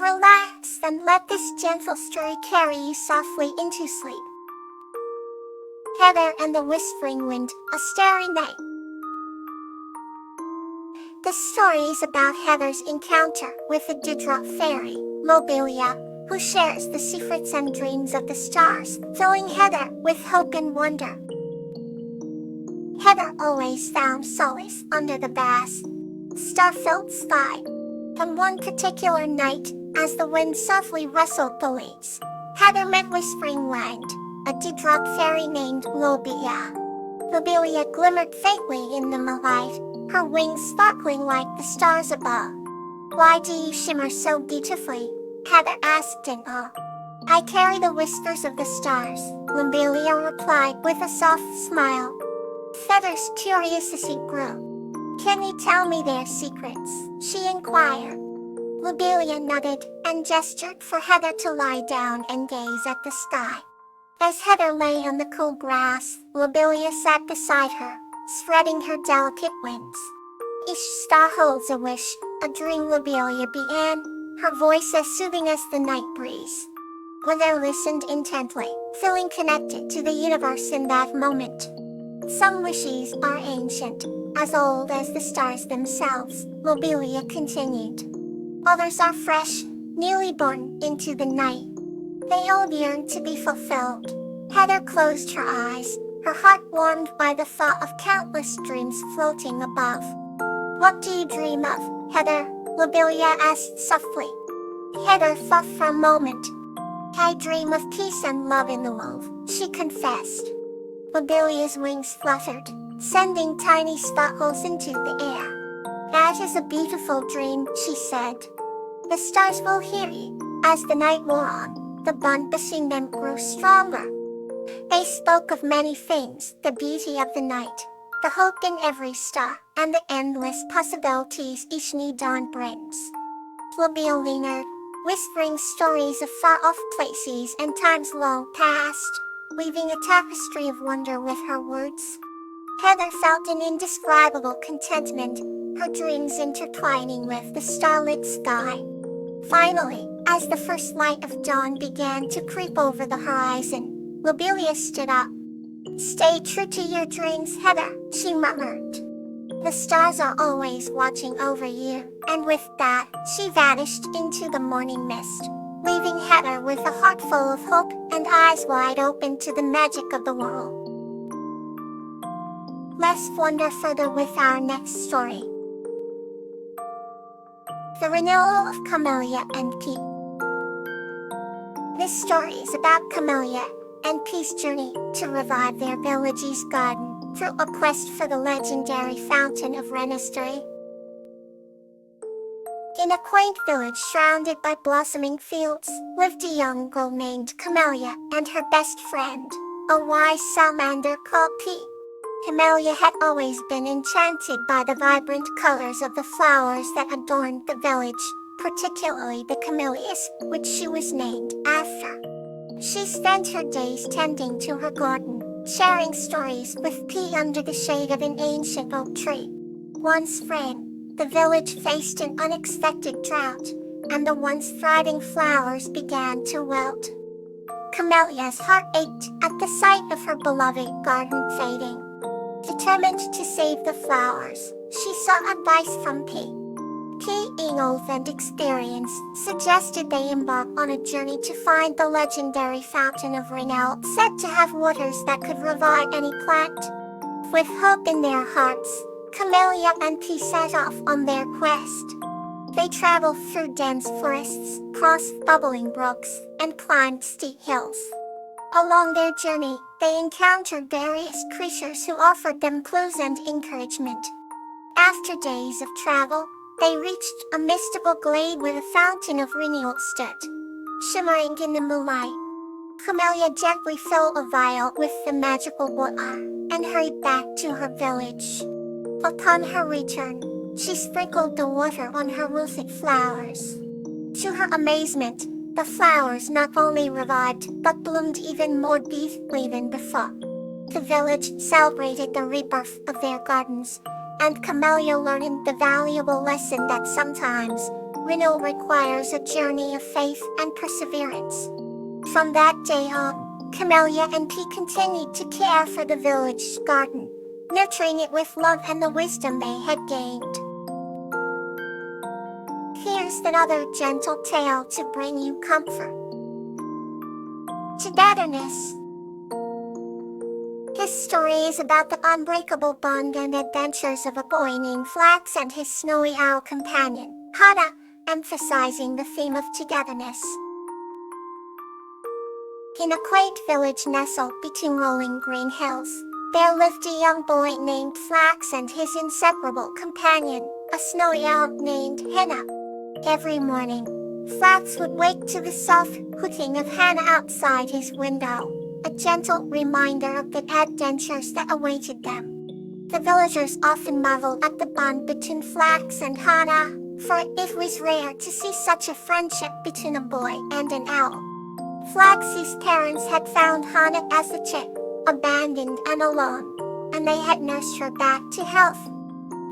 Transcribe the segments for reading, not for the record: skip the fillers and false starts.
Relax and let this gentle story carry you softly into sleep. Heather and the Whispering Wind, a Starry Night. The story is about Heather's encounter with the dewdrop fairy, Lobelia, who shares the secrets and dreams of the stars, filling Heather with hope and wonder. Heather always found solace under the vast, star-filled sky. On one particular night, as the wind softly rustled the leaves, Heather met Whispering Wind, a dewdrop fairy named Lobelia. Lobelia glimmered faintly in the moonlight, her wings sparkling like the stars above. "Why do you shimmer so beautifully?" Heather asked in awe. "I carry the whispers of the stars," Lobelia replied with a soft smile. Heather's curiosity grew. "Can you tell me their secrets?" she inquired. Lobelia nodded and gestured for Heather to lie down and gaze at the sky. As Heather lay on the cool grass, Lobelia sat beside her, spreading her delicate wings. "Each star holds a wish, a dream," Lobelia began, her voice as soothing as the night breeze. Heather listened intently, feeling connected to the universe in that moment. "Some wishes are ancient, as old as the stars themselves," Lobelia continued. "Others are fresh, newly born into the night. They all yearn to be fulfilled." Heather closed her eyes, her heart warmed by the thought of countless dreams floating above. "What do you dream of, Heather?" Lobelia asked softly. Heather thought for a moment. "I dream of peace and love in the world," she confessed. Lobelia's wings fluttered, sending tiny sparkles into the air. "That is a beautiful dream," she said. "The stars will hear you." As the night wore on, the bond between them grew stronger. They spoke of many things: the beauty of the night, the hope in every star, and the endless possibilities each new dawn brings. Lobelia lingered, whispering stories of far-off places and times long past, weaving a tapestry of wonder with her words. Heather felt an indescribable contentment, her dreams intertwining with the starlit sky. Finally, as the first light of dawn began to creep over the horizon, Lobelia stood up. "Stay true to your dreams, Heather," she murmured. "The stars are always watching over you," and with that, she vanished into the morning mist, leaving Heather with a heart full of hope and eyes wide open to the magic of the world. Let's wander further with our next story. The Renewal of Camellia and Pete. This story is about Camellia and Pete's journey to revive their village's garden through a quest for the legendary Fountain of Renistory. In a quaint village surrounded by blossoming fields, lived a young girl named Camellia and her best friend, a wise salamander called Pete. Camellia had always been enchanted by the vibrant colors of the flowers that adorned the village, particularly the camellias, which she was named after. She spent her days tending to her garden, sharing stories with Pete under the shade of an ancient oak tree. One spring, the village faced an unexpected drought, and the once thriving flowers began to wilt. Camellia's heart ached at the sight of her beloved garden fading. Determined to save the flowers, she sought advice from Pete. Pete, being old and experienced, suggested they embark on a journey to find the legendary Fountain of Renown, said to have waters that could revive any plant. With hope in their hearts, Camellia and Pete set off on their quest. They traveled through dense forests, crossed bubbling brooks, and climbed steep hills. Along their journey, they encountered various creatures who offered them clues and encouragement. After days of travel, they reached a mystical glade where the Fountain of Renewal stood, shimmering in the moonlight. Camellia gently filled a vial with the magical water and hurried back to her village. Upon her return, she sprinkled the water on her wilted flowers. To her amazement, the flowers not only revived but bloomed even more beautifully than before. The village celebrated the rebirth of their gardens, and Camellia learned the valuable lesson that sometimes, renewal requires a journey of faith and perseverance. From that day on, Camellia and P continued to care for the village garden, nurturing it with love and the wisdom they had gained. Here's another gentle tale to bring you comfort. Togetherness. This story is about the unbreakable bond and adventures of a boy named Flax and his snowy owl companion, Hana, emphasizing the theme of togetherness. In a quaint village nestled between rolling green hills, there lived a young boy named Flax and his inseparable companion, a snowy owl named Hana. Every morning, Flax would wake to the soft hooting of Hana outside his window, a gentle reminder of the adventures that awaited them. The villagers often marveled at the bond between Flax and Hana, for it was rare to see such a friendship between a boy and an owl. Flax's parents had found Hana as a chick, abandoned and alone, and they had nursed her back to health.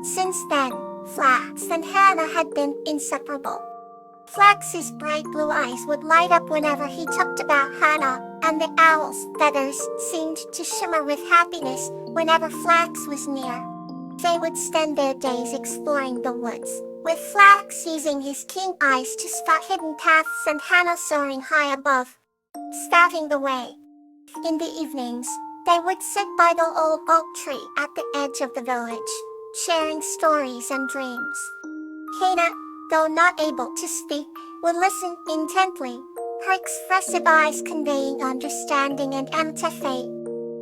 Since then, Flax and Hana had been inseparable. Flax's bright blue eyes would light up whenever he talked about Hana, and the owl's feathers seemed to shimmer with happiness whenever Flax was near. They would spend their days exploring the woods, with Flax using his keen eyes to spot hidden paths and Hana soaring high above, scouting the way. In the evenings, they would sit by the old oak tree at the edge of the village, sharing stories and dreams. Hana, though not able to speak, would listen intently, her expressive eyes conveying understanding and empathy.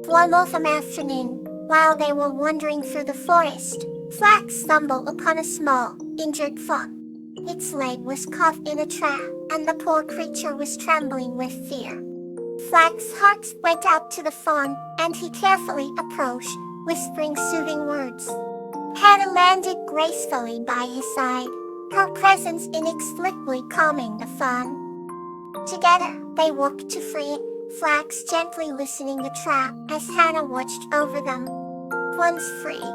One autumn afternoon, while they were wandering through the forest, Flax stumbled upon a small, injured fawn. Its leg was caught in a trap, and the poor creature was trembling with fear. Flax's heart went out to the fawn, and he carefully approached, whispering soothing words. Hana landed gracefully by his side, her presence inexplicably calming the fawn. Together, they worked to free it, Flax gently loosening the trap as Hana watched over them. Once free,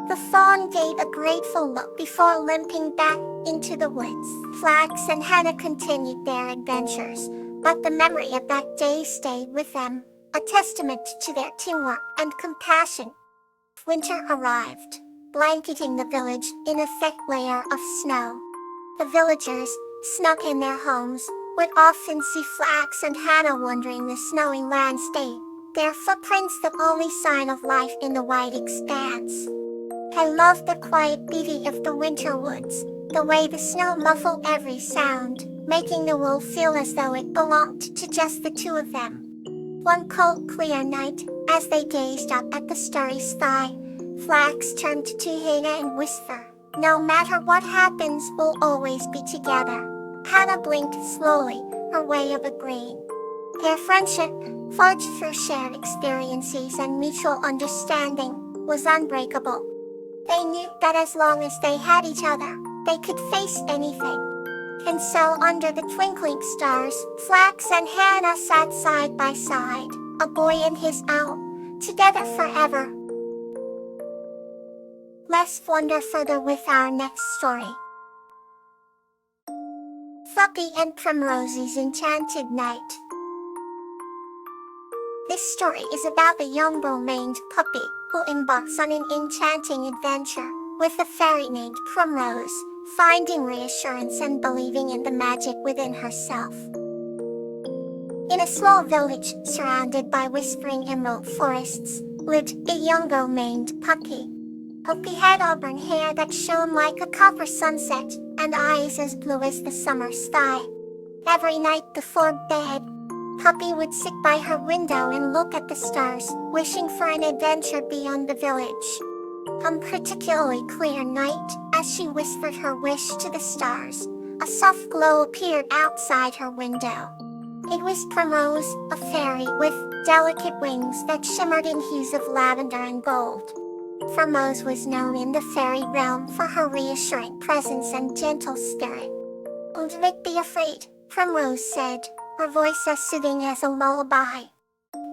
the fawn gave a grateful look before limping back into the woods. Flax and Hana continued their adventures, but the memory of that day stayed with them, a testament to their teamwork and compassion. Winter arrived, blanketing the village in a thick layer of snow. The villagers, snug in their homes, would often see Flax and Hana wandering the snowy landscape, their footprints the only sign of life in the wide expanse. I loved the quiet beauty of the winter woods, the way the snow muffled every sound, making the world feel as though it belonged to just the two of them. One cold, clear night, as they gazed up at the starry sky, Flax turned to Hana and whispered, "No matter what happens, we'll always be together." Hana blinked slowly, her way of agreeing. Their friendship, forged through shared experiences and mutual understanding, was unbreakable. They knew that as long as they had each other, they could face anything. And so under the twinkling stars, Flax and Hana sat side by side, a boy and his owl, together forever. Let's wander further with our next story. Puppy and Primrose's Enchanted Night. This story is about a young girl named Puppy, who embarks on an enchanting adventure with a fairy named Primrose, finding reassurance and believing in the magic within herself. In a small village surrounded by whispering emerald forests, lived a young girl named Puppy. Puppy had auburn hair that shone like a copper sunset, and eyes as blue as the summer sky. Every night before bed, Puppy would sit by her window and look at the stars, wishing for an adventure beyond the village. On a particularly clear night, as she whispered her wish to the stars, a soft glow appeared outside her window. It was Primrose, a fairy with delicate wings that shimmered in hues of lavender and gold. Primrose was known in the fairy realm for her reassuring presence and gentle spirit. "Don't be afraid," Primrose said, her voice as soothing as a lullaby.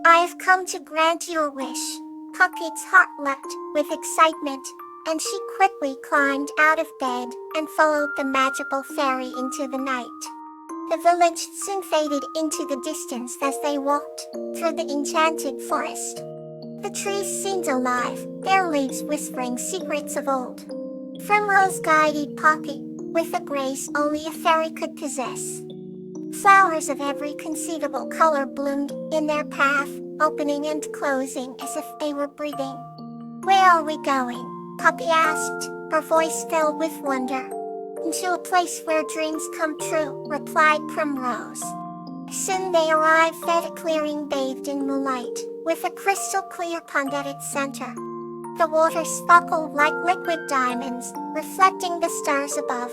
"I have come to grant your wish." Puppy's heart leapt with excitement. and she quickly climbed out of bed and followed the magical fairy into the night. The village soon faded into the distance as they walked through the enchanted forest. The trees seemed alive, their leaves whispering secrets of old. Primrose guided Poppy with a grace only a fairy could possess. Flowers of every conceivable color bloomed in their path, opening and closing as if they were breathing. "Where are we going?" Poppy asked, her voice filled with wonder. "To a place where dreams come true," replied Primrose. Soon they arrived at a clearing bathed in moonlight, with a crystal-clear pond at its center. The water sparkled like liquid diamonds, reflecting the stars above.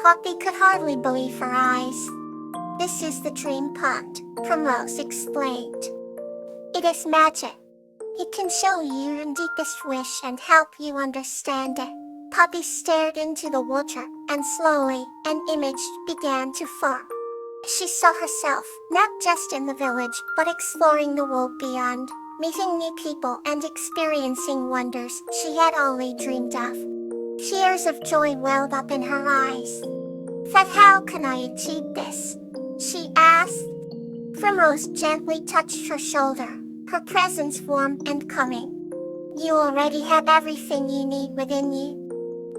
Poppy could hardly believe her eyes. "This is the dream pond," Primrose explained. "It is magic. It can show you your deepest wish and help you understand it." Poppy stared into the water, and slowly, an image began to form. She saw herself, not just in the village, but exploring the world beyond, meeting new people and experiencing wonders she had only dreamed of. Tears of joy welled up in her eyes. "But how can I achieve this?" she asked. Primrose gently touched her shoulder, her presence warm and calming. "You already have everything you need within you.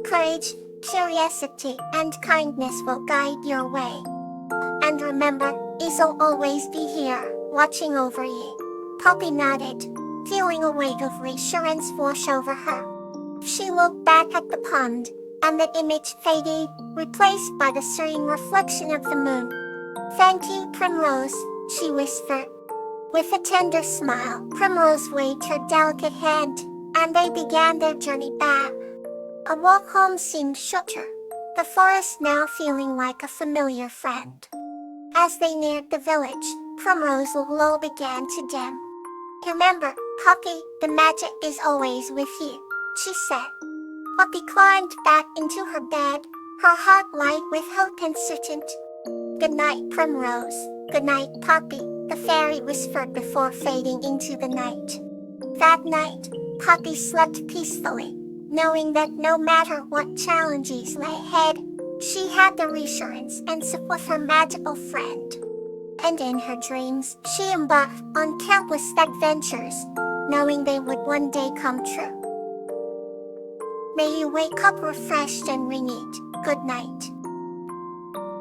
Courage, curiosity, and kindness will guide your way. And remember, I'll always be here, watching over you." Poppy nodded, feeling a wave of reassurance wash over her. She looked back at the pond, and the image faded, replaced by the serene reflection of the moon. "Thank you, Primrose," she whispered. With a tender smile, Primrose waved her delicate hand, and they began their journey back. A walk home seemed shorter, the forest now feeling like a familiar friend. As they neared the village, Primrose's glow began to dim. "Remember, Poppy, the magic is always with you," she said. Poppy climbed back into her bed, her heart light with hope and certainty. "Good night, Primrose. Good night, Poppy," the fairy whispered before fading into the night. That night, Poppy slept peacefully, knowing that no matter what challenges lay ahead, she had the reassurance and support of her magical friend. And in her dreams, she embarked on countless adventures, knowing they would one day come true. May you wake up refreshed and renewed. Good night.